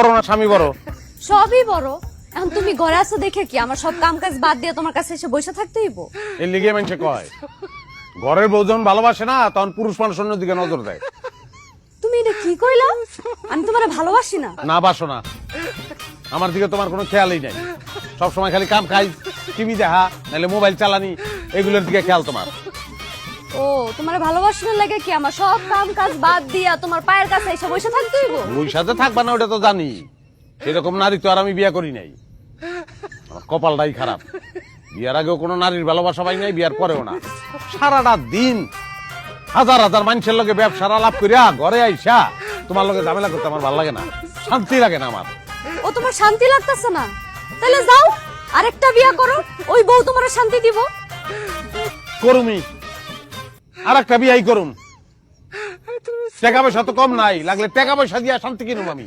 বড় না স্বামী বড়? সবই বড়। এখন তুমি ঘরে আছো দেখে কি আমার সব কাম কাজ বাদ দিয়ে তোমার কাছে এসে বসে থাকতে হইব? এই লিগে মানুষে কয় ঘরের বউ যখন ভালোবাসে না তখন পুরুষ মানুষ অন্যদিকে নজর দেয়। তুমি এটা কি কইলা? আমি তোমারে ভালোবাসি না। না বাসো না, আমার দিকে তোমার কোনো খেয়ালই নাই। সবসময় খালি কাম খাই, টিভি দেখা, নাহলে মোবাইল চালানি, এগুলোর দিকে খেয়াল তোমার। ও তোমার ভালোবাসার লাগে কি আমার সব কাম কাজ বাদ দিয়া তোমার পায়ের কাছে এসে বসে থাকতে হইব? ওই সাথে থাকবা না ওটা তো জানি, সেরকম নারী তো আর আমি বিয়ে করি নাই। আমার কপালটাই খারাপ, বিয়ার আগেও কোনো নারীর ভালোবাসা পাই নাই, বিয়ার পরেও না। সারাটা দিন হাজার হাজার মানুষের লগে ব্যবসার আলাপ করিয়া ঘরে আইসা তোমার লগে ঝামেলা করতে আমার ভালো লাগে না, শান্তি লাগে না আমার। ও তোমার শান্তি লাগতেছে না? তাহলে যাও আরেকটা বিয়া করো, ওই বউ তোমার শান্তি দিব। করুমি আর একটা বিয়াই করুম, টাকা পয়সা তো কম নাই, লাগলে টাকা পয়সা দিয়া শান্তি কিনুম আমি।